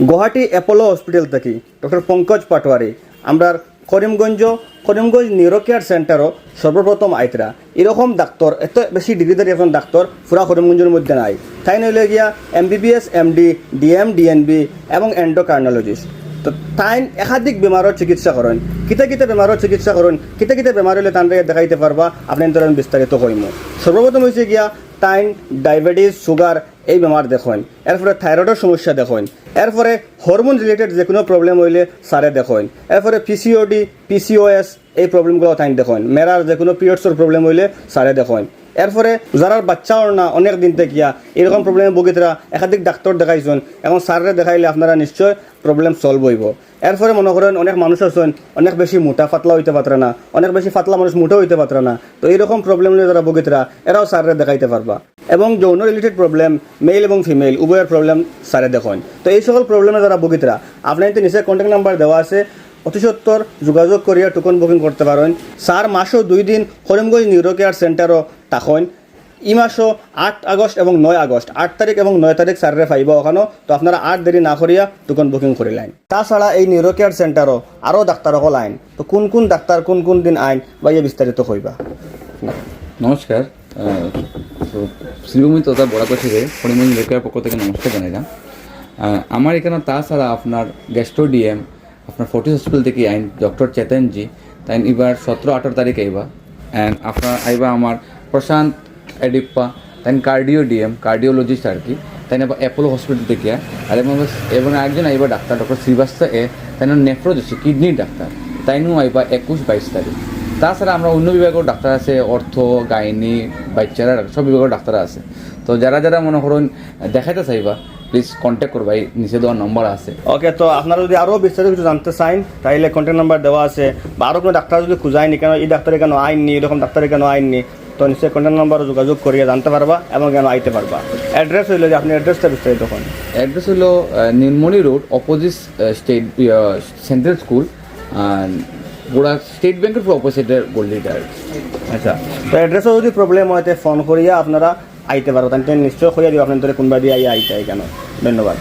Guwahati Apollo hospital থেকে doctor Pankaj Patwari আমরা Karimganj neuro care সেন্টারও সর্বপ্রথম আইতরা এরকম ডাক্তার এত বেশি ডিগ্রিধারী এখন ডাক্তার পুরা করিমগঞ্জের মধ্যে নাই। তাই নইলে গিয়া MBBS MD DM DNB এবং এন্ডোকার্নোলজিস্ট। তো তাই একাধিক বেমারের চিকিৎসা করেন, কিতা বেমারের চিকিৎসা করেন, কিতা বেমার হলে তানরে দেখাইতে পারবা আপনি আমি বিস্তারিত কইম। সর্বপ্রথম হয়েছে গিয়া টাইম ডায়াবেটিস সুগার এই বেমার দেখেন, এরপরে থাইরয়েডের সমস্যা দেখেন, এরপরে হরমোন রিলেটেড যে কোনো প্রবলেম হইলে সারে দেখেন, এরপরে PCOD PCOS এই প্রবলেমগুলো তাই দেখেন, মেরার যে কোনো পিরিয়ডসের প্রবলেম হইলে সারে দেখেন। এরপরে যারা বাচ্চা ওর না অনেক দিন থেকে এরকম প্রবলেমে ভুগিতরা একাধিক ডাক্তার দেখাইছেন, এখন স্যাররে দেখাইলে আপনারা নিশ্চয় প্রবলেম সলভ হইব। এরপরে মনে করেন অনেক মানুষ আছেন অনেক বেশি মোটা পাতলা হইতে পারে না, অনেক বেশি পাতলা মানুষ মোটা হইতে পারে না। তো এইরকম প্রবলেম নিয়ে যারা ভুগিতরা এরাও স্যাররে দেখাইতে পারবা। এবং যৌন রিলেটেড প্রবলেম মেল এবং ফিমেল উভয়ের প্রবলেম স্যারে দেখেন। তো এই সকল প্রবলেমে যারা ভুগিতরা আপনার নিচে কন্ট্যাক্ট নাম্বার দেওয়া আছে, অতি সত্তর যোগাযোগ করিয়া টোকন বুকিং করতে পারেন। স্যার মাসও 2 দিন করিমগঞ্জ নিউরো কেয়ার সেন্টারও থাকেন। এই মাসও 8 আগস্ট এবং 9 আগস্ট 8 তারিখ এবং 9 তারিখ স্যারের পাইব ওখানেও। তো আপনারা আর দেরি না করিয়া টোকন বুকিং করিলেন। তাছাড়া এই নিউরো কেয়ার সেন্টারও আরও ডাক্তার সকল আইন। তো কোন ডাক্তার কোন দিন আইন বা ইয়ে বিস্তারিত কইবা। নমস্কার, শ্রীভূমি তথা বরাক থেকে করিমগঞ্জ নিউরো কেয়ার পক্ষ থেকে নমস্কার জানাইলাম। আমার এখানে তাছাড়া আপনার গ্যাস্ট্রো ডিএম আপনার ফোর্টিস হসপিটাল থেকে আইন ডক্টর চেতনজি, তাই এবার 17-18 তারিখ আইবা। অ্যান্ড আপনার আইবা আমার প্রশান্ত এডিপ্পা, তাই কার্ডিও ডিএম কার্ডিওলজিস্ট আর কি, তাই আবার অ্যাপোলো হসপিটাল থেকে। আর এবং একজন আইবা ডাক্তার ডক্টর শ্রীবাস্তব তাই নেফ্রোলজি কিডনির ডাক্তার, তাইনও আইবা 21-22 তারিখ। তাছাড়া আমরা অন্য বিভাগের ডাক্তার আছে, অর্থ গাইনি বাচ্চারা সব বিভাগের ডাক্তার আছে। তো যারা মনে করুন দেখাইতে চাইবা প্লিজ কন্ট্যাক্ট করবা, এই নিচে দেওয়ার নম্বর আছে। ওকে, তো আপনারা যদি আরও বিস্তারিত কিছু জানতে চান তাহলে কন্ট্যাক্ট নাম্বার দেওয়া আছে। বা আরও কোনো ডাক্তার যদি খুঁজায়নি কেন এই ডাক্তারে কেন আইননি, এরকম ডাক্তারে কেন আইননি, তো নিশ্চয়ই কন্ট্যাক্ট নাম্বারও যোগাযোগ করিয়ে জানতে পারবা এবং কেন আইতে পারবা। অ্যাড্রেস হইলে যে আপনি অ্যাড্রেসটা বিস্তারিত করেন। অ্যাড্রেস হলো Nilmoni road, opposite state central school, গোড়া স্টেট ব্যাংকের অপোজিটের গোল্ডিটার। আচ্ছা, তো অ্যাড্রেসও যদি প্রবলেম হয় তো ফোন করিয়া আপনারা আইতে পারো, তাই নিশ্চয় করিয়া দিব আপনার কোনবা দিয়ে আইতে কেন। ধন্যবাদ।